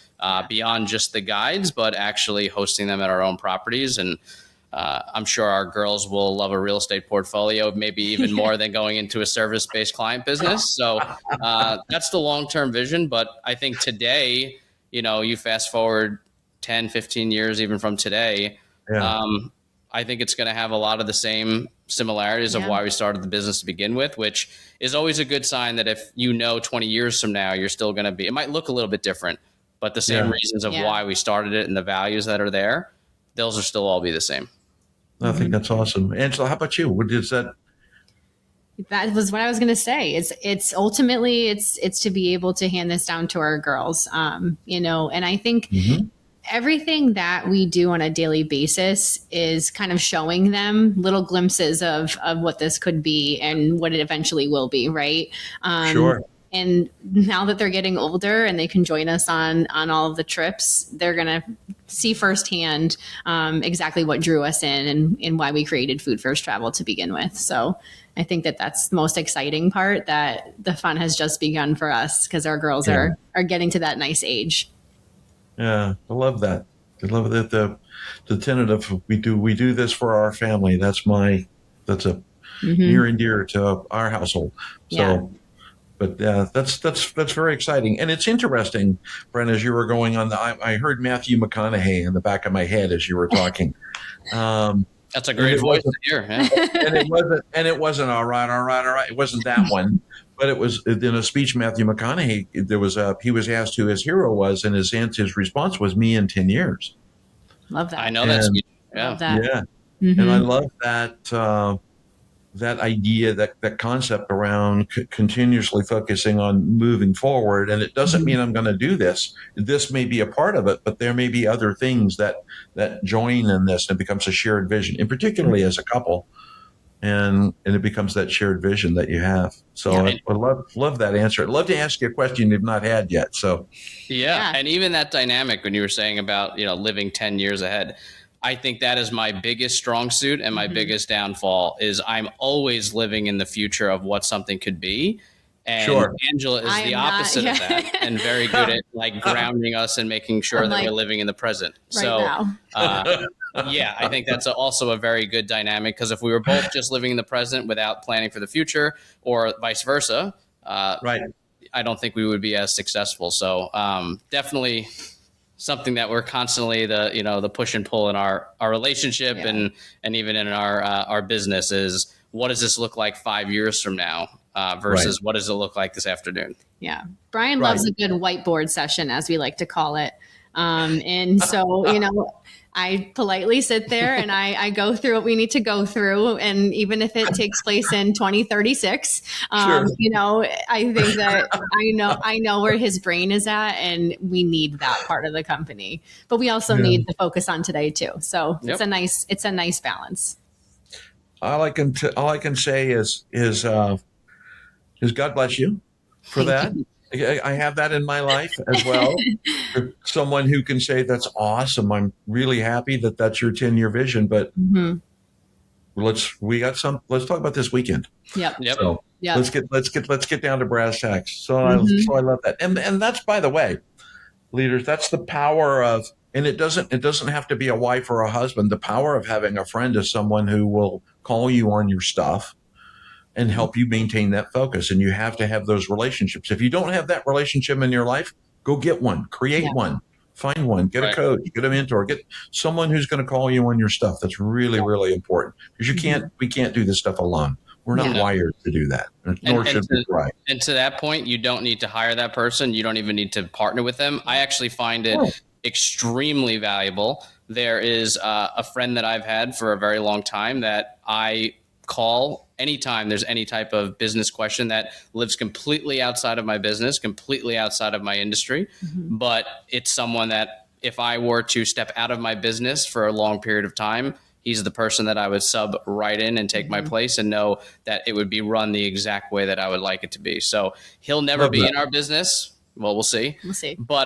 beyond just the guides, but actually hosting them at our own properties. And I'm sure our girls will love a real estate portfolio, maybe even more than going into a service-based client business. So that's the long-term vision. But I think today, you fast forward 10, 15 years even from today, I think it's going to have a lot of the same similarities of why we started the business to begin with, which is always a good sign that if 20 years from now, you're still going to be, it might look a little bit different, but the same reasons of why we started it and the values that are there, those will still all be the same. I think that's awesome. Angela, how about you? What is that? That was what I was going to say. It's ultimately it's to be able to hand this down to our girls, and I think everything that we do on a daily basis is kind of showing them little glimpses of what this could be and what it eventually will be. Right. Sure. And now that they're getting older and they can join us on all of the trips, they're going to see firsthand exactly what drew us in and why we created Food First Travel to begin with. So I think that that's the most exciting part, that the fun has just begun for us because our girls are getting to that nice age. Yeah, I love that. I love that the tenet of we do this for our family. That's a near and dear to our household. So, but that's very exciting, and it's interesting, Brent. As you were going on, I heard Matthew McConaughey in the back of my head as you were talking. That's a great voice to hear. Yeah. and it wasn't all right. It wasn't that one. But it was in a speech, Matthew McConaughey, he was asked who his hero was, and his response was me in 10 years. Love that. I know that speech. Yeah. Love that. Yeah. And I love that idea, that concept around continuously focusing on moving forward. And it doesn't mean I'm going to do this. This may be a part of it, but there may be other things that join in this, and it becomes a shared vision, and particularly as a couple. And it becomes that shared vision that you have. So I love that answer. I'd love to ask you a question you've not had yet. So and even that dynamic when you were saying about living 10 years ahead, I think that is my biggest strong suit and my biggest downfall is I'm always living in the future of what something could be. And Angela is the opposite of that, and very good at grounding us and making sure that we're living in the present. I think that's also a very good dynamic, because if we were both just living in the present without planning for the future, or vice versa, I don't think we would be as successful. So definitely something that we're constantly the push and pull in our relationship and even in our business is, what does this look like 5 years from now versus what does it look like this afternoon? Yeah. Brian loves a good whiteboard session, as we like to call it. And so, I politely sit there and I go through what we need to go through. And even if it takes place in 2036, I think that I know where his brain is at, and we need that part of the company, but we also need the focus on today too. So it's a nice balance. All I can say is God bless you for that. I have that in my life as well. Someone who can say, that's awesome. I'm really happy that that's your 10-year vision, but let's talk about this weekend. Yep. So let's get down to brass tacks. So I love that. And that's, by the way, leaders, that's the power of, and it doesn't have to be a wife or a husband. The power of having a friend is someone who will call you on your stuff and help you maintain that focus. And you have to have those relationships. If you don't have that relationship in your life, go get one, create one, find one, get a coach, get a mentor, get someone who's going to call you on your stuff. That's really, really important, because we can't do this stuff alone. We're not wired to do that, nor should we try. And to that point, you don't need to hire that person. You don't even need to partner with them. I actually find it extremely valuable there is a friend that I've had for a very long time that I call anytime there's any type of business question that lives completely outside of my business, completely outside of my industry. But it's someone that if I were to step out of my business for a long period of time, he's the person that I would sub right in and take my place and know that it would be run the exact way that I would like it to be. So he'll never be in our business. Well, we'll see. We'll see. But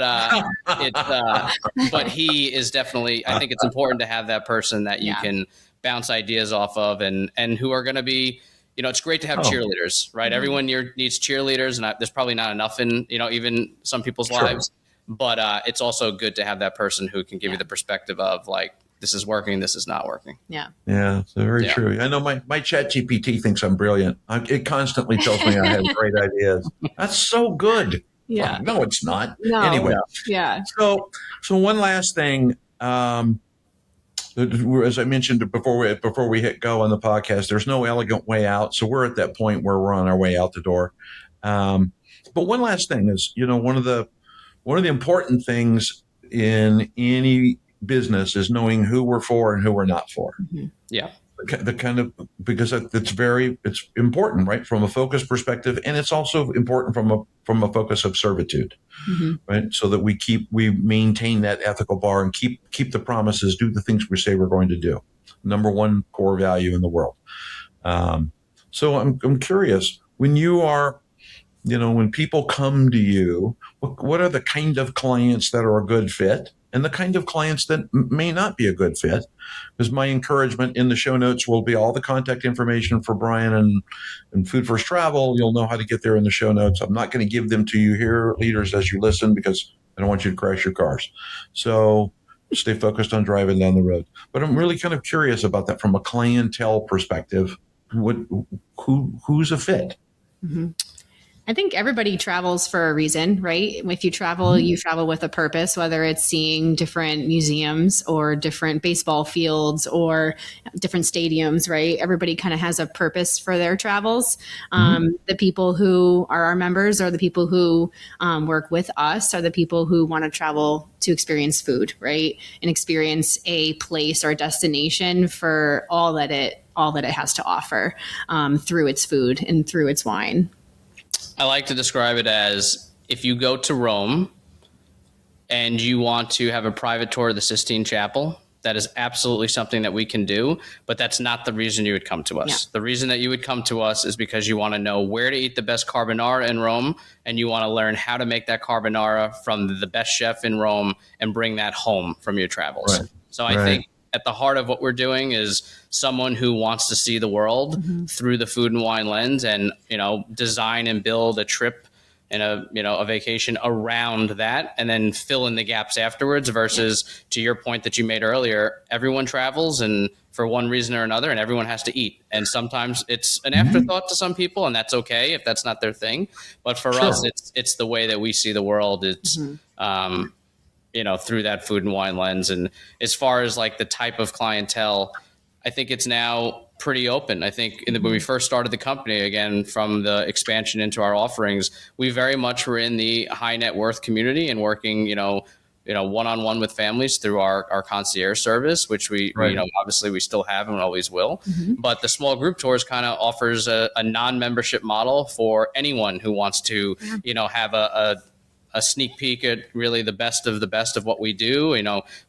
but he is definitely, I think it's important to have that person that you can bounce ideas off of and who are going to be, it's great to have cheerleaders, right? Everyone needs cheerleaders, and there's probably not enough in, even some people's lives. But it's also good to have that person who can give you the perspective of like, this is working, this is not working. Yeah, it's very true. I know my chat GPT thinks I'm brilliant. It constantly tells me I have great ideas. That's so good. Yeah. No, it's not. No. Anyway. Yeah. So one last thing. As I mentioned before we hit go on the podcast, there's no elegant way out. So we're at that point where we're on our way out the door. But one last thing is, one of the important things in any business is knowing who we're for and who we're not for. Yeah. Because it's important, right? From a focus perspective. And it's also important from a focus of servitude, right? So that we maintain that ethical bar and keep the promises, do the things we say we're going to do. Number one core value in the world. So I'm curious, when you are, when people come to you, what are the kind of clients that are a good fit and the kind of clients that may not be a good fit? Because my encouragement in the show notes will be all the contact information for Brian and Food First Travel. You'll know how to get there in the show notes. I'm not going to give them to you here, leaders, as you listen, because I don't want you to crash your cars. So stay focused on driving down the road. But I'm really kind of curious about that from a clientele perspective. Who's a fit? I think everybody travels for a reason, right? If you travel, you travel with a purpose, whether it's seeing different museums or different baseball fields or different stadiums, right? Everybody kind of has a purpose for their travels. The people who are our members or the people who work with us are the people who want to travel to experience food, right? And experience a place or a destination for all that it has to offer through its food and through its wine. I like to describe it as if you go to Rome and you want to have a private tour of the Sistine Chapel, that is absolutely something that we can do, but that's not the reason you would come to us. Yeah. The reason that you would come to us is because you want to know where to eat the best carbonara in Rome, and you want to learn how to make that carbonara from the best chef in Rome and bring that home from your travels. Right. So I think at the heart of what we're doing is someone who wants to see the world through the food and wine lens and, design and build a trip and a vacation around that and then fill in the gaps afterwards versus to your point that you made earlier, everyone travels and for one reason or another and everyone has to eat. And sometimes it's an afterthought to some people and that's okay if that's not their thing. But for us, it's the way that we see the world. It's, through that food and wine lens. And as far as like the type of clientele, I think it's now pretty open. I think when we first started the company, again, from the expansion into our offerings, we very much were in the high net worth community and working, one-on-one with families through our concierge service, which we, obviously we still have and always will. But the small group tours kind of offers a non-membership model for anyone who wants to, have a sneak peek at really the best of what we do,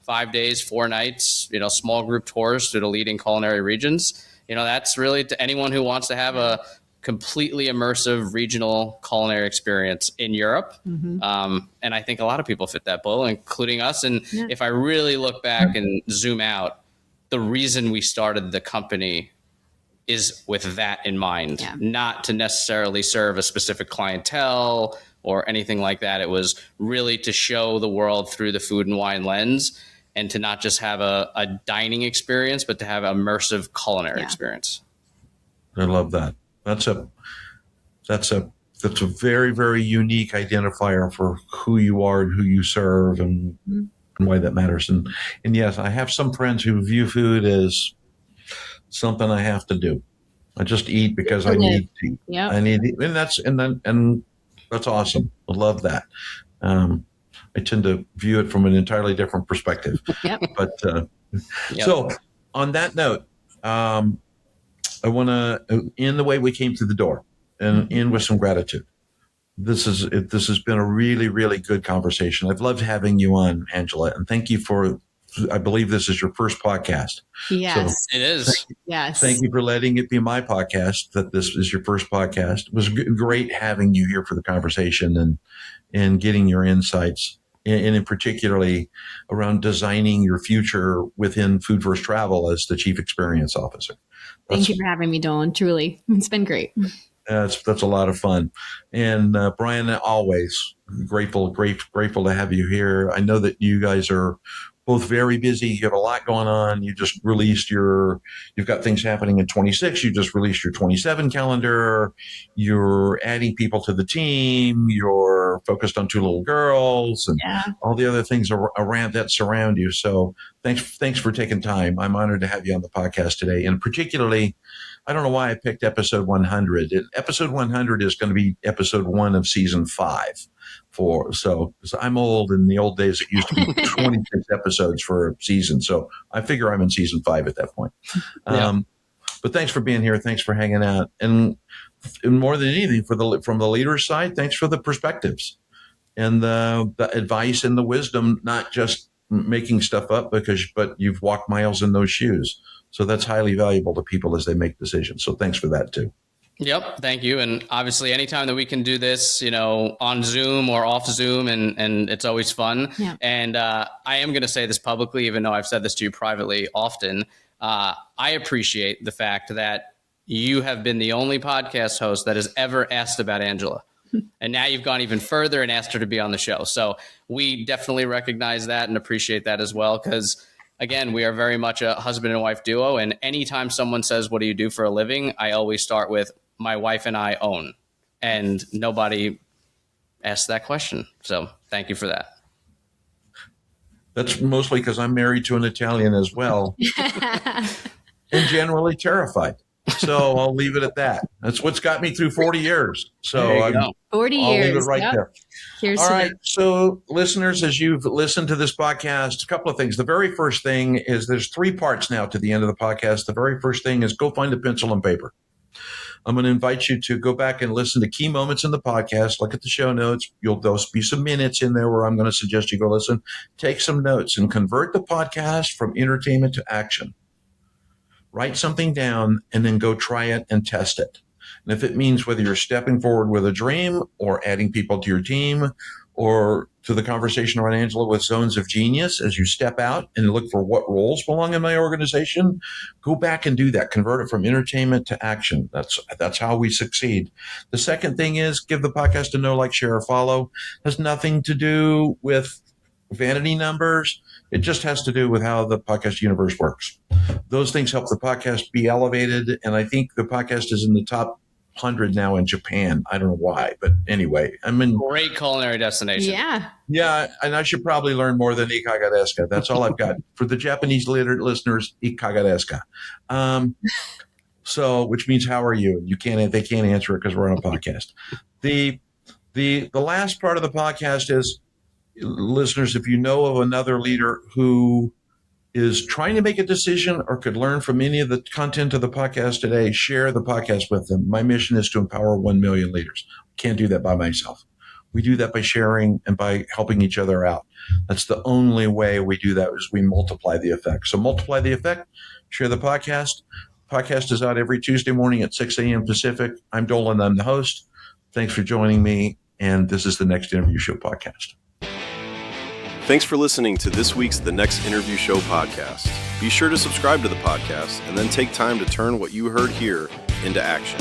5 days, 4 nights, small group tours through the leading culinary regions. That's really to anyone who wants to have a completely immersive regional culinary experience in Europe. And I think a lot of people fit that bill, including us. And if I really look back and zoom out, the reason we started the company is with that in mind, not to necessarily serve a specific clientele or anything like that. It was really to show the world through the food and wine lens and to not just have a dining experience, but to have an immersive culinary experience. I love that. That's a very, very unique identifier for who you are and who you serve and why that matters. And yes, I have some friends who view food as something I have to do. I just eat because I need to eat. I need, and that's awesome. I love that. I tend to view it from an entirely different perspective. Yep. But Yep. so on that note, I want to end the way we came through the door and end with some gratitude. This has been a really, really good conversation. I've loved having you on, Angela, and thank you for, I believe this is your first podcast. Yes. It is. Yes. Thank you for letting it be my podcast, that this is your first podcast. It was great having you here for the conversation and getting your insights, and in particularly around designing your future within Food First Travel as the Chief Experience Officer. Thank you for having me, Dolan. Truly, it's been great. That's a lot of fun. And Brian, always grateful to have you here. I know that you guys are both very busy. You have a lot going on. You just released you've got things happening in 26. You just released your 27 calendar. You're adding people to the team. You're focused on 2 little girls and all the other things around that surround you. So thanks for taking time. I'm honored to have you on the podcast today. And particularly, I don't know why I picked episode 100. Episode 100 is going to be episode 1 of season 5. So I'm old. In the old days, it used to be 26 episodes for a season. So I figure I'm in season 5 at that point. Yeah. But thanks for being here. Thanks for hanging out. And more than anything, from the leader's side, thanks for the perspectives and the advice and the wisdom, not just making stuff up but you've walked miles in those shoes. So that's highly valuable to people as they make decisions. So thanks for that too. Yep. Thank you. And obviously anytime that we can do this, on Zoom or off Zoom, and it's always fun. Yeah. And I am going to say this publicly, even though I've said this to you privately often. I appreciate the fact that you have been the only podcast host that has ever asked about Angela. And now you've gone even further and asked her to be on the show. So we definitely recognize that and appreciate that as well. Because again, we are very much a husband and wife duo. And anytime someone says, what do you do for a living? I always start with, my wife and I own. And nobody asked that question. So thank you for that. That's mostly because I'm married to an Italian as well and generally terrified. So I'll leave it at that. That's what's got me through 40 years. So 40 I'll years. leave it right there. Here's all right. So listeners, as you've listened to this podcast, a couple of things. The very first thing is there's 3 parts now to the end of the podcast. The very first thing is go find a pencil and paper. I'm going to invite you to go back and listen to key moments in the podcast. Look at the show notes. There'll be some minutes in there where I'm going to suggest you go listen. Take some notes and convert the podcast from entertainment to action. Write something down and then go try it and test it. And if it means whether you're stepping forward with a dream or adding people to your team or to the conversation around Angela with zones of genius, as you step out and look for what roles belong in my organization, go back and do that. Convert it from entertainment to action. That's how we succeed. The second thing is give the podcast a know, like, share, or follow. It has nothing to do with vanity numbers. It just has to do with how the podcast universe works. Those things help the podcast be elevated. And I think the podcast is in the top 100 now in Japan. I don't know why, but anyway, I'm in Great culinary destination. Yeah. And I should probably learn more than ikaga desu ka. That's all I've got for the Japanese listeners. Ikaga desu ka. So, which means how are you? They can't answer it because we're on a podcast. The last part of the podcast is, listeners, if you know of another leader who is trying to make a decision or could learn from any of the content of the podcast today, share the podcast with them. My mission is to empower 1 million leaders. Can't do that by myself. We do that by sharing and by helping each other out. That's the only way we do that, is we multiply the effect. So multiply the effect, share the podcast. Podcast is out every Tuesday morning at 6 a.m. Pacific. I'm Dolan. I'm the host. Thanks for joining me. And this is the Next Interview Show podcast. Thanks for listening to this week's The Next Interview Show podcast. Be sure to subscribe to the podcast and then take time to turn what you heard here into action.